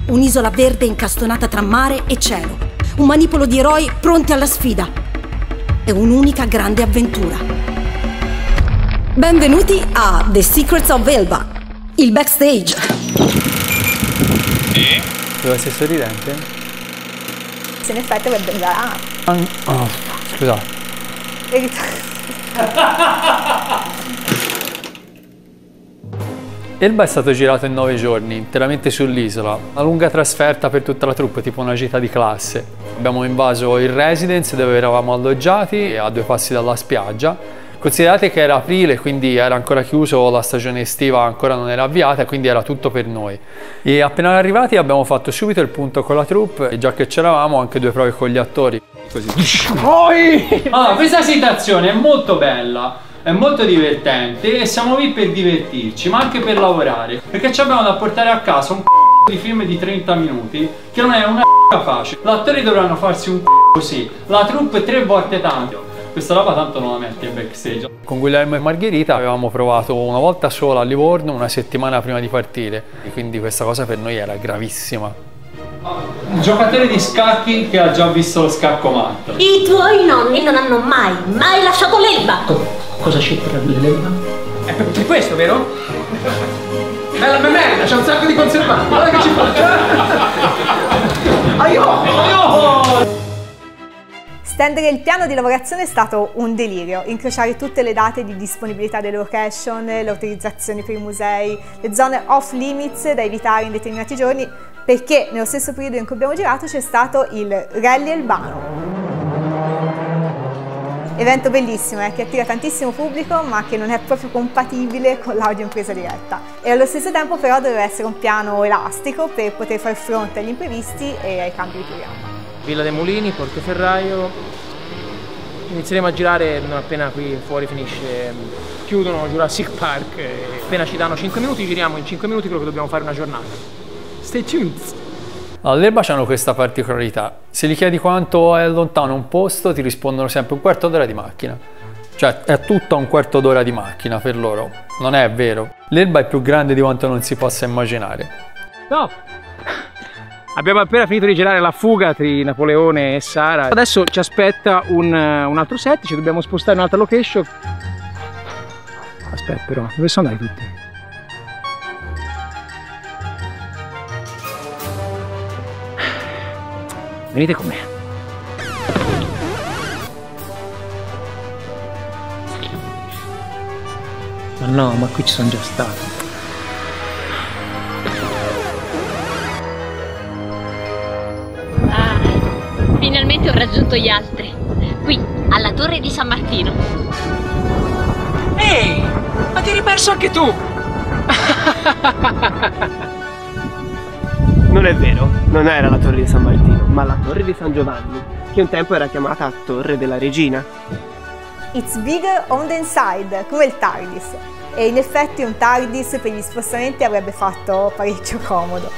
un'isola verde incastonata tra mare e cielo, un manipolo di eroi pronti alla sfida e un'unica grande avventura. Benvenuti a The Secrets of Elba, il backstage. Sì? Dove sei sorridente? Se in effetti avrebbe Oh, scusa. Elba è stato girato in 9 giorni, interamente sull'isola, una lunga trasferta per tutta la troupe, tipo una gita di classe. Abbiamo invaso il residence dove eravamo alloggiati, a 2 passi dalla spiaggia. Considerate che era aprile, quindi era ancora chiuso, la stagione estiva ancora non era avviata, quindi era tutto per noi. E appena arrivati abbiamo fatto subito il punto con la troupe, e già che c'eravamo anche 2 prove con gli attori. Così. Allora, questa situazione è molto bella, è molto divertente e siamo qui per divertirci, ma anche per lavorare, perché ci abbiamo da portare a casa un di film di 30 minuti che non è una facile. Gli attori dovranno farsi un così, la troupe 3 volte tanto. Questa roba tanto non la metti in backstage. Con Guglielmo e Margherita avevamo provato una volta sola a Livorno, una settimana prima di partire, e quindi questa cosa per noi era gravissima. Un giocatore di scacchi che ha già visto lo scacco matto. I tuoi nonni non hanno mai lasciato l'Elba. Cosa c'è per l'Elba? È per questo, vero? Bella merda, c'è un sacco di conservanti. Guarda che ci fa. Aiuto! Stendere il piano di lavorazione è stato un delirio, incrociare tutte le date di disponibilità delle location, le autorizzazioni per i musei, le zone off limits da evitare in determinati giorni, perché nello stesso periodo in cui abbiamo girato c'è stato il Rally Elbano. Evento bellissimo, che attira tantissimo pubblico ma che non è proprio compatibile con l'audio in presa diretta. E allo stesso tempo però doveva essere un piano elastico per poter far fronte agli imprevisti e ai cambi di programma. Villa dei Mulini, Portoferraio. Inizieremo a girare non appena qui fuori finisce, chiudono Jurassic Park e appena ci danno 5 minuti giriamo in 5 minuti quello che dobbiamo fare una giornata. Stay tuned! All'Elba c'hanno questa particolarità: se gli chiedi quanto è lontano un posto ti rispondono sempre un quarto d'ora di macchina. Cioè è tutta un quarto d'ora di macchina per loro. Non è vero. L'Elba è più grande di quanto non si possa immaginare. No! Abbiamo appena finito di girare La fuga tra Napoleone e Sara. Adesso ci aspetta un altro set, ci dobbiamo spostare in un'altra location. Aspetta però, dove sono andati tutti? Venite con me. Ma no, ma qui ci sono già stati. Finalmente ho raggiunto gli altri. Qui, alla torre di San Martino. Ehi! Ma ti eri perso anche tu! Non è vero, non era la torre di San Martino, ma la torre di San Giovanni, che un tempo era chiamata Torre della Regina. It's bigger on the inside, come il TARDIS. E in effetti un TARDIS per gli spostamenti avrebbe fatto parecchio comodo.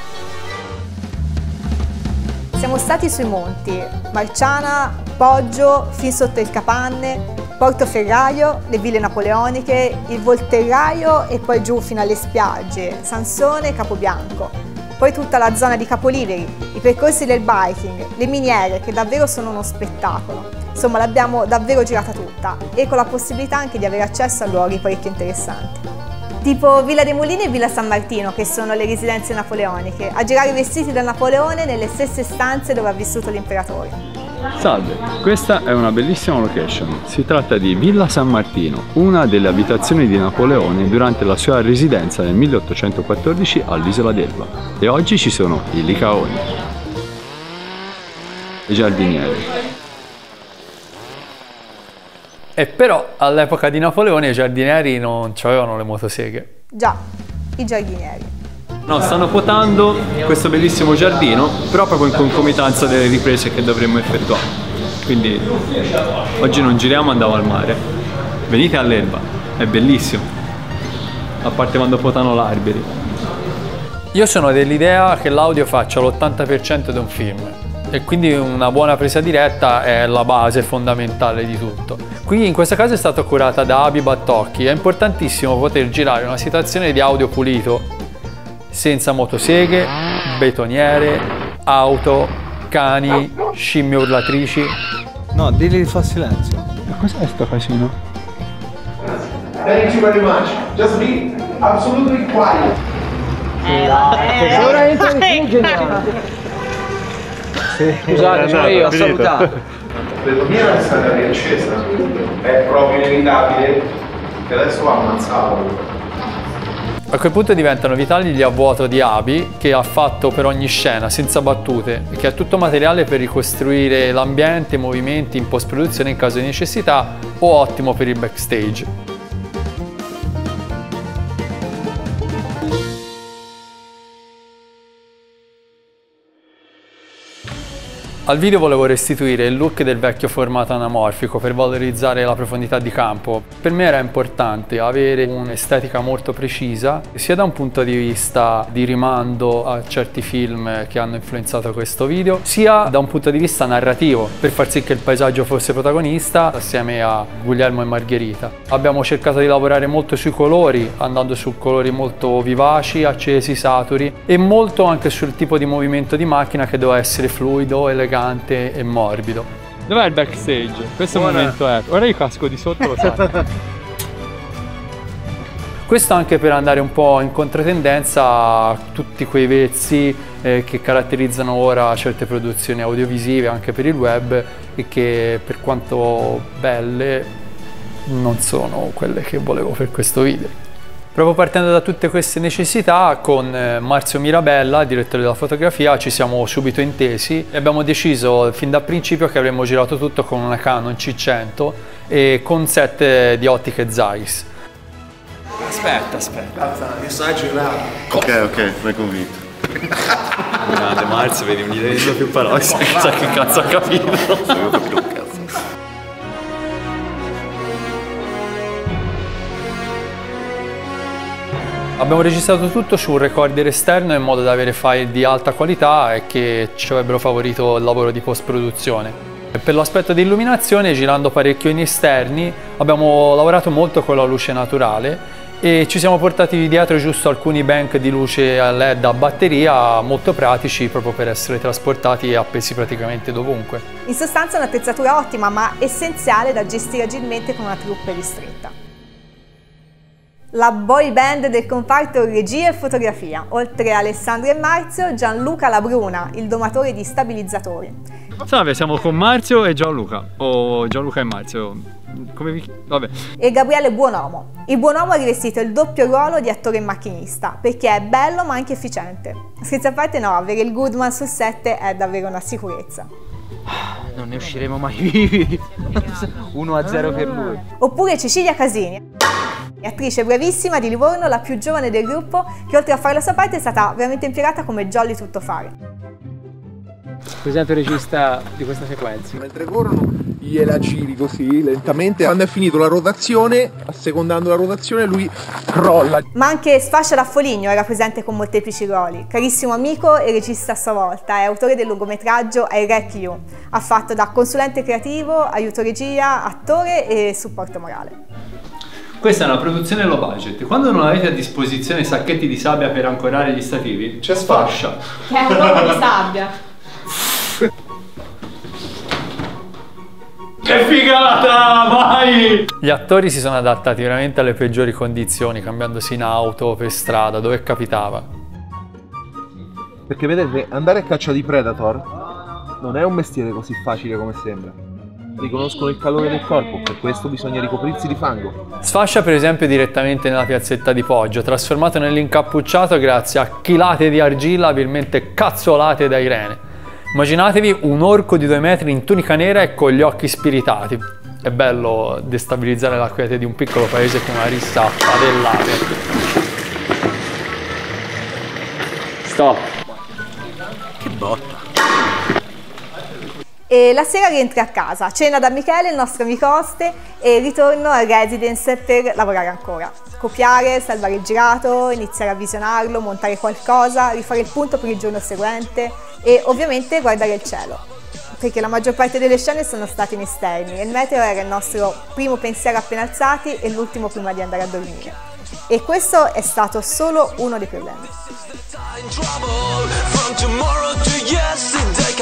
Siamo stati sui monti, Marciana, Poggio, fin sotto il Capanne, Portoferraio, le ville napoleoniche, il Volterraio e poi giù fino alle spiagge, Sansone e Capobianco. Poi tutta la zona di Capoliveri, i percorsi del biking, le miniere che davvero sono uno spettacolo. Insomma l'abbiamo davvero girata tutta e con la possibilità anche di avere accesso a luoghi parecchio interessanti. Tipo Villa dei Mulini e Villa San Martino, che sono le residenze napoleoniche, a girare i vestiti da Napoleone nelle stesse stanze dove ha vissuto l'imperatore. Salve, questa è una bellissima location. Si tratta di Villa San Martino, una delle abitazioni di Napoleone durante la sua residenza nel 1814 all'isola d'Elba. E oggi ci sono i licaoni, i giardinieri. E però all'epoca di Napoleone i giardinieri non avevano le motoseghe. Già, i giardinieri. No, stanno potando questo bellissimo giardino proprio in concomitanza delle riprese che dovremmo effettuare. Quindi oggi non giriamo, andiamo al mare. Venite all'Elba, è bellissimo. A parte quando potano l'alberi. Io sono dell'idea che l'audio faccia l'80% di un film. E quindi una buona presa diretta è la base fondamentale di tutto. Qui in questo caso è stata curata da Abi Battocchi. È importantissimo poter girare una situazione di audio pulito, senza motoseghe, betoniere, auto, cani, scimmie urlatrici. No, digli di far silenzio. Ma cos'è sto casino? Thank you very much. Just be absolutely quiet. Ora entra in fuggine. Scusate, sono io, ho salutato. L'economia è stata riaccesa. È proprio inevitabile che adesso va ammazzato. A quel punto diventano vitali gli avvuoto di Abi, che ha fatto per ogni scena, senza battute, che ha tutto materiale per ricostruire l'ambiente, i movimenti in post-produzione in caso di necessità, o ottimo per il backstage. Al video volevo restituire il look del vecchio formato anamorfico per valorizzare la profondità di campo. Per me era importante avere un'estetica molto precisa, sia da un punto di vista di rimando a certi film che hanno influenzato questo video, sia da un punto di vista narrativo, per far sì che il paesaggio fosse protagonista assieme a Guglielmo e Margherita. Abbiamo cercato di lavorare molto sui colori, andando su colori molto vivaci, accesi, saturi, e molto anche sul tipo di movimento di macchina, che doveva essere fluido, elegante e morbido. Dov'è il backstage? Questo momento è. Ora io casco di sotto, lo sai. Questo anche per andare un po' in controtendenza a tutti quei vezzi che caratterizzano ora certe produzioni audiovisive anche per il web, e che, per quanto belle, non sono quelle che volevo per questo video. Proprio partendo da tutte queste necessità, con Marzio Mirabella, direttore della fotografia, ci siamo subito intesi e abbiamo deciso fin da principio che avremmo girato tutto con una Canon C100 e con set di ottiche Zeiss. Aspetta. Il messaggio è là. Ok, mi hai convinto. Grande Marzio, vedi un'idea più parole, sa che cazzo ha capito. Abbiamo registrato tutto su un recorder esterno in modo da avere file di alta qualità e che ci avrebbero favorito il lavoro di post-produzione. Per l'aspetto di illuminazione, girando parecchio in esterni, abbiamo lavorato molto con la luce naturale e ci siamo portati dietro giusto alcuni bank di luce a LED a batteria molto pratici, proprio per essere trasportati e appesi praticamente dovunque. In sostanza un'attrezzatura ottima, ma essenziale da gestire agilmente con una troupe ristretta. La boy band del comparto regia e fotografia, oltre a Alessandro e Marzio, Gianluca Labruna, il domatore di stabilizzatori. Salve, siamo con Marzio e Gianluca, o Gianluca e Marzio, come vi... vabbè. E Gabriele Buonomo. Il Buonomo ha rivestito il doppio ruolo di attore e macchinista, perché è bello ma anche efficiente. Scherzi a parte, no, avere il Goodman sul set è davvero una sicurezza. Non ne usciremo mai vivi. 1-0 per lui. Oppure Cecilia Casini, attrice bravissima di Livorno, la più giovane del gruppo, che oltre a fare la sua parte è stata veramente impiegata come jolly tuttofare. Presente il regista di questa sequenza. Mentre corrono gliela giri così lentamente, quando è finito la rotazione, assecondando la rotazione, lui crolla. Ma anche Sfascia da Foligno era presente con molteplici ruoli. Carissimo amico e regista a sua volta, è autore del lungometraggio I Wreck You. Ha fatto da consulente creativo, aiuto regia, attore e supporto morale. Questa è una produzione low budget. Quando non avete a disposizione sacchetti di sabbia per ancorare gli stativi, c'è Sfascia. Che è un uomo di sabbia. Che figata, vai! Gli attori si sono adattati veramente alle peggiori condizioni, cambiandosi in auto, per strada, dove capitava. Perché vedete, andare a caccia di Predator non è un mestiere così facile come sembra. Riconoscono il calore del corpo, per questo bisogna ricoprirsi di fango. Sfascia per esempio direttamente nella piazzetta di Poggio, trasformato nell'incappucciato grazie a chilate di argilla abilmente cazzolate da Irene. Immaginatevi un orco di 2 metri in tunica nera e con gli occhi spiritati. È bello destabilizzare la quiete di un piccolo paese con una rissa padellate. Stop. Che botta. E la sera rientra a casa, cena da Michele, il nostro amico oste, e ritorno al residence per lavorare ancora. Copiare, salvare il girato, iniziare a visionarlo, montare qualcosa, rifare il punto per il giorno seguente e ovviamente guardare il cielo, perché la maggior parte delle scene sono state in esterni e il meteo era il nostro primo pensiero appena alzati e l'ultimo prima di andare a dormire. E questo è stato solo uno dei problemi. From tomorrow to yesterday.